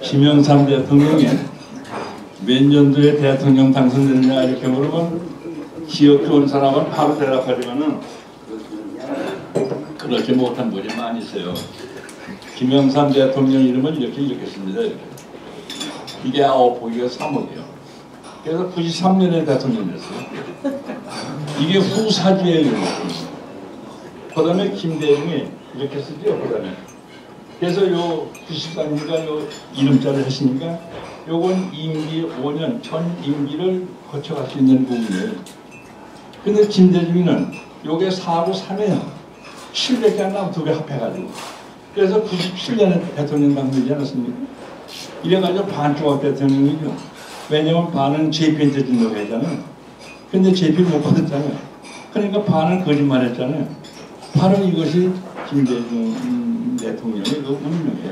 김영삼 대통령이 몇 년도에 대통령 당선됐느냐 이렇게 물으면 기억 좋은 사람은 바로 대답하지만은 그렇지 못한 분이 많이 있어요. 김영삼 대통령 이름은 이렇게 읽겠습니다. 이렇게. 이게 보기가 3억이요. 그래서 93년에 대통령 됐어요. 이게 후사주의 이름이에요. 그 다음에 김대중이 이렇게 쓰죠. 그 다음에. 그래서 요 94년인가 요 이름자를 했으니까 요건 임기 5년 전 임기를 거쳐갈 수 있는 부분이에요. 근데 김대중이는 요게 4고 3회요. 700개 안 나면 2개 합해가지고. 그래서 97년에 대통령 당선되지 않았습니까? 이래가지고 반조각 대통령이죠. 왜냐면 반은 JP한테 준다고 했잖아요. 근데 JP를 못 받았잖아요. 그러니까 반은 거짓말했잖아요. 바로 이것이 김대중 대통령의 그 운명이에요.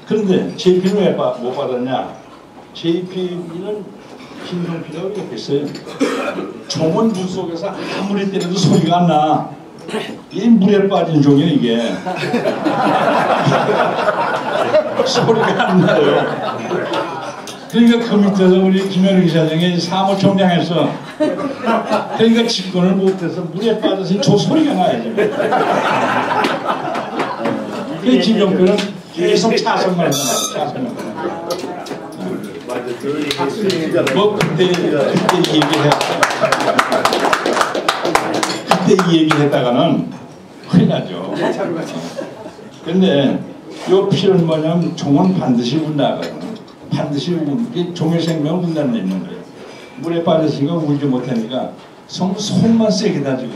그런데 JP는 왜 못 받았냐? JP는 김종필이라고 이렇게 했어요. 종은 물 속에서 아무리 때려도 소리가 안 나. 이 물에 빠진 종이에요 이게. 소리가 안 나요. 그러니까 그 밑에서 우리 김현우 기사장이 사무총장에서 그러니까 집권을 못해서 물에 빠져서 저 소리가 나야죠. 그 김종필은 계속 차선만 차선만. 뭐 그때 이 얘기했다가는 큰일 나죠. 근데 요 필은 뭐냐면 종은 반드시 운다거든. 반드시 종의 생명을 운다는 데 있는 거예요. 물에 빠졌으니까 울지 못하니까 손만 세게 다지고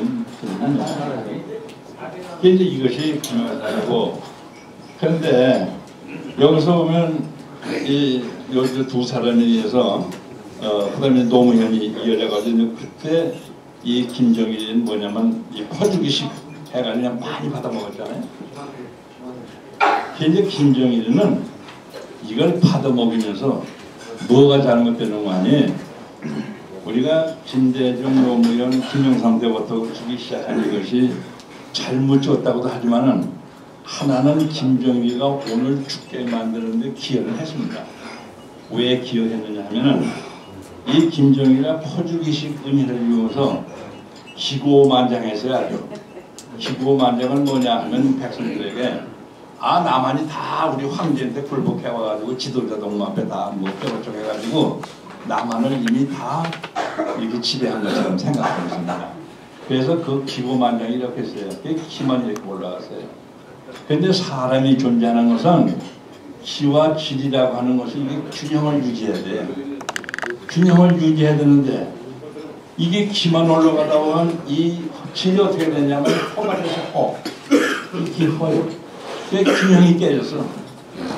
이제 이것이 중요하고. 그런데 여기서 보면 이 두 사람에 의해서 그다음에 노무현이 이어져가지고 그때 이 김정일은 뭐냐면 이 퍼주기식 해가 그냥 많이 받아먹었잖아요. 이제 김정일은 이걸 받아먹이면서 뭐가 잘못되는 거 아니에요? 우리가 김대중, 노무현, 김영삼 때부터 주기 시작한 이것이 잘못 줬다고도 하지만은 하나는 김정일이가 오늘 죽게 만드는데 기여를 했습니다. 왜 기여했느냐 하면은 이 김정일이가 퍼주기식 의미를 이용해서 기고만장했어야죠. 기고만장은 뭐냐 하면 백성들에게 남한이 다 우리 황제한테 굴복해와가지고 지도자 동무 앞에 다뭐 뼈로쩍 해가지고 남한을 이미 다 이렇게 지배한 것처럼 생각하고 있습니다. 그래서 그 기고만장이 이렇게 했어요. 기만 이렇게 올라갔어요. 그런데 사람이 존재하는 것은 기와 질이라고 하는 것은 이게 균형을 유지해야 돼요. 균형을 유지해야 되는데 이게 기만 올라가다 보면 이 질이 어떻게 되냐면 허가 돼서 이 기허요. 균형이 깨졌어.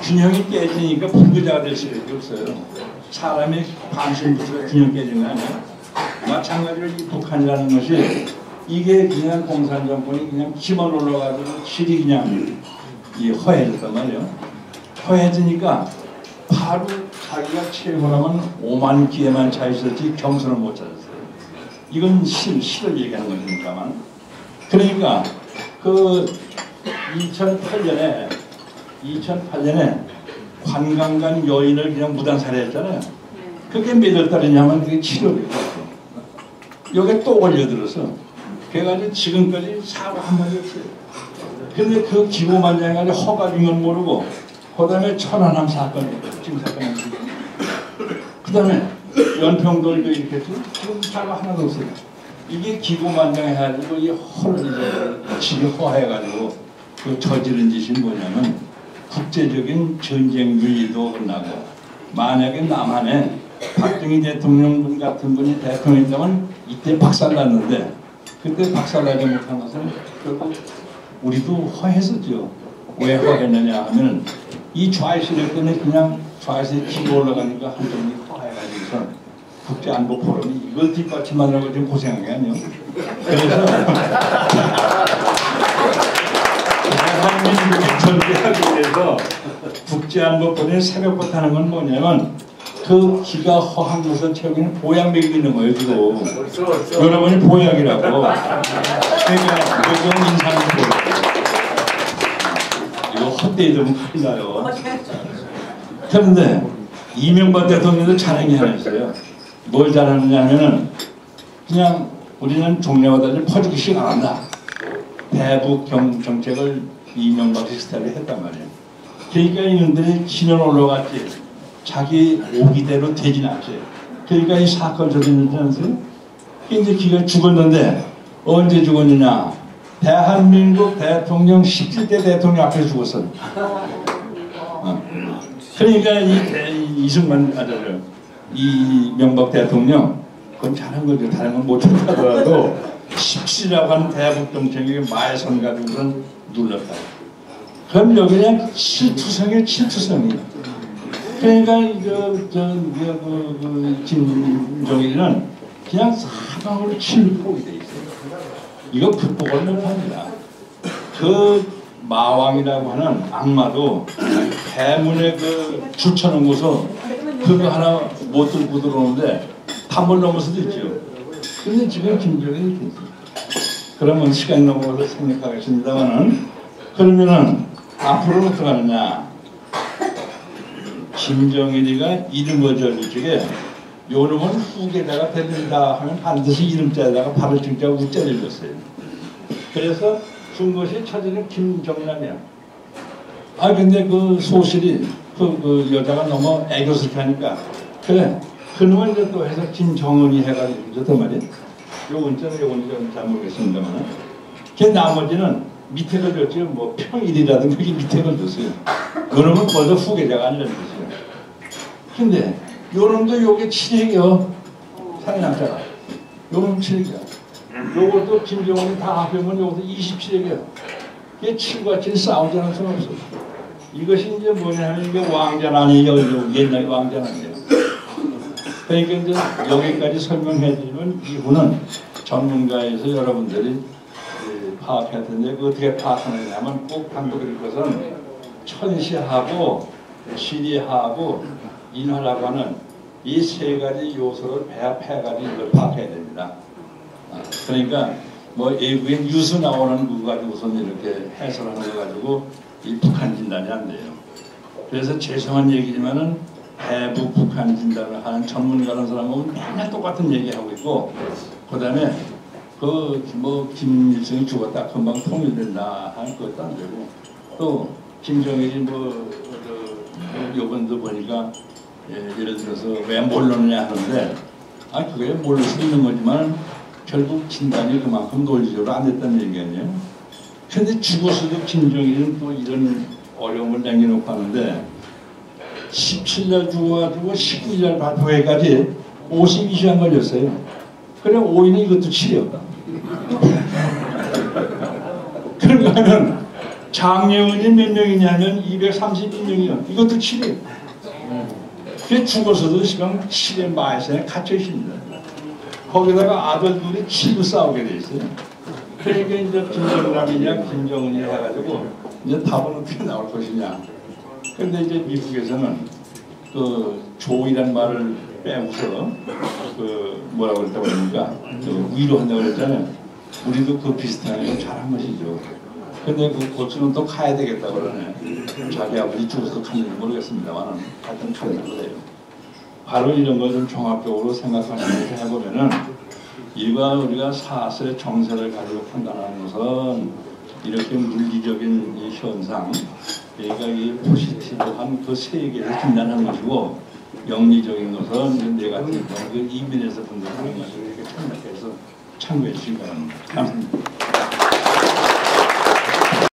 균형이 깨지니까 불구자가 될 수밖에 없어요. 사람의 관심부터 균형 깨진 거 아니야? 마찬가지로 이 북한이라는 것이 이게 그냥 공산정권이 그냥 기만 올라가지고 질이 그냥 이 허해졌단 말이에요. 허해지니까 바로 자기가 최고라면 5만 기에만 차 있었지 경선을 못 찾았어요. 이건 실을 얘기하는 거니까만. 그러니까 그 2008년에 관광간 여인을 그냥 무단살해했잖아요. 그게 몇 월 달이냐면 그게 7월이었어요. 여기에 또 걸려들어서 그래가지고 지금까지 사고 한 마디 없어요. 근데 그 기고만장해가지고 허가 준 건 모르고 그 다음에 천안함 사건 지금 사건이 그 다음에 연평도도 이렇게 했죠. 지금 사고 하나도 없어요. 이게 기고만장해가지고 이 허를 질이 허해가지고 그 저지른 짓이 뭐냐면 국제적인 전쟁 윤리도 끝나고 만약에 남한에 박정희 대통령 같은 분이 대통령이라면 이때 박살났는데 그때 박살나지 못한 것은 결국 우리도 허했었죠. 왜 허했느냐 하면 이 좌이스레권이 그냥 좌이스에 기고 올라가니까 한쪽이 허해가지고서 국제안보 포럼이 이걸 뒷받침하느라고 지금 고생한 게 아니에요. 그래서 대한민국이 절대하기 위해서 국제안보 포럼이 새벽부터 하는 건 뭐냐면 그 기가 허한 것을 채우기는 보약 먹이고 있는 거예요 지금. 여러분이 보약이라고. 그러니까 이건 인상이 보약. 이거 헛되이 되면 큰일 나요. 그런데 이명박 대통령도 잘한 게 하나 있어요. 뭘 잘하느냐 하면은 그냥 우리는 종래와 달리 퍼주기식 안 한다. 대북 정책을 이명박식 스타일로 했단 말이에요. 그러니까 이놈들이 신원 올라갔지. 자기 오기대로 되진 않지. 그러니까 이 사건 저지르지 않으세요? 이제 기가 죽었는데 언제 죽었느냐? 대한민국 대통령 17대 대통령 앞에 죽었어. 그러니까 이승만 이명박 대통령 그건 잘한 거죠. 다른 건 못했다더라도 17이라고 하는 대북 정책이 마에선 가지고선 눌렀다. 그럼 여기 그냥 칠투성이에요. 칠투성이. 그러니까 김정일은 그냥 사방으로 칠폭이 돼 있어요. 이거 극복을 못합니다. 그 마왕이라고 하는 악마도 대문에 그 줄쳐놓은 곳은 그거 하나 못 들고 들어오는데 탐을 넘어서도 있죠. 근데 지금 김정일이 이렇게 있어요. 그러면 시간이 넘어가서 생각하겠습니다만은 그러면은 앞으로는 어떻게 하느냐? 김정일이가 이름을 지을 적에 요놈은 후계자가 됩니다 하면 반드시 이름자에다가 발을 증자고 우자를 줬어요. 그래서 준 것이 처제는 김정남이야. 아 근데 그 소실이 그 여자가 너무 애교스럽게 하니까 그래 그놈은 이제 또 해서 김정은이 해가지고 줬단 말이야. 요건 잘 모르겠습니다만 걔 나머지는 밑에 걸 줬지 뭐 평일이라든가 그게 밑에 걸 줬어요. 그러면 벌써 후계자가 아니라는 것이에요. 근데 요놈도 요게 7핵이요. 상남자가 요놈 7핵이야. 요것도 김정은이 다 합하면 요것도 27핵이야. 이게 7과 7 싸우자는 수는 없어. 이것이 이제 뭐냐면 이게 왕자난이에요. 옛날 왕자난이에요. 그러니까 이제 여기까지 설명해 드리면 이후는 전문가에서 여러분들이 파악할 텐데 그 어떻게 파악하느냐면 꼭 강조드릴 것은 천시하고 지리하고 인화라고 하는 이 세 가지 요소를 배합해가지고 이걸 파악해야 됩니다. 그러니까 뭐 외국인 뉴스 나오는 거 가지고선 이렇게 해설하는 거 가지고 이 북한 진단이 안 돼요. 그래서 죄송한 얘기지만은 대북 북한 진단을 하는 전문가라는 사람은 맨날 똑같은 얘기하고 있고 그 다음에 그 뭐 김일성이 죽었다 금방 통일된다 하는 것도 안 되고 또 김정일이 요번도 보니까 예를 들어서 왜 몰랐느냐 하는데 그게 모를 수 있는 거지만 결국 진단이 그만큼 논리적으로 안 됐다는 얘기 아니에요. 근데 죽어서도 김정일은 또 이런 어려움을 남겨놓고 하는데 17날 죽어가지고 19일 발표회까지 52시간 걸렸어요. 그래 5인은 이것도 7이었다. 그런가 하면 장례원이 몇 명이냐면 231명이요. 이것도 7이에요. 그게 죽어서도 지금 7의 마에서 갇혀 있습니다. 거기다가 아들 둘이 7로 싸우게 돼 있어요. 그러니까 이제 김정남이냐 김정은이 해가지고 이제 답은 어떻게 나올 것이냐. 근데 이제 미국에서는 그 조이란 말을 빼고서 그 뭐라고 그랬다고 그러니까 그 위로한다고 그랬잖아요. 우리도 그 비슷한 거 잘한 것이죠. 근데 그 고추는 또 가야 되겠다고 그러네. 자기 아버지 죽어서 갔는지 모르겠습니다만 하여튼 가야 돼요. 바로 이런 걸 좀 종합적으로 생각하시면서 해보면은 일반 우리가 사슬의 정세를 가지고 판단하는 것은 이렇게 물리적인 이 현상, 그러니까 이 포지티브한 그 세계에서 진단하는 것이고 영리적인 것은 네가티브 그 이면에서 분석하는 것을 이렇게 참고해서 참고해 주시기 바랍니다. 감사합니다.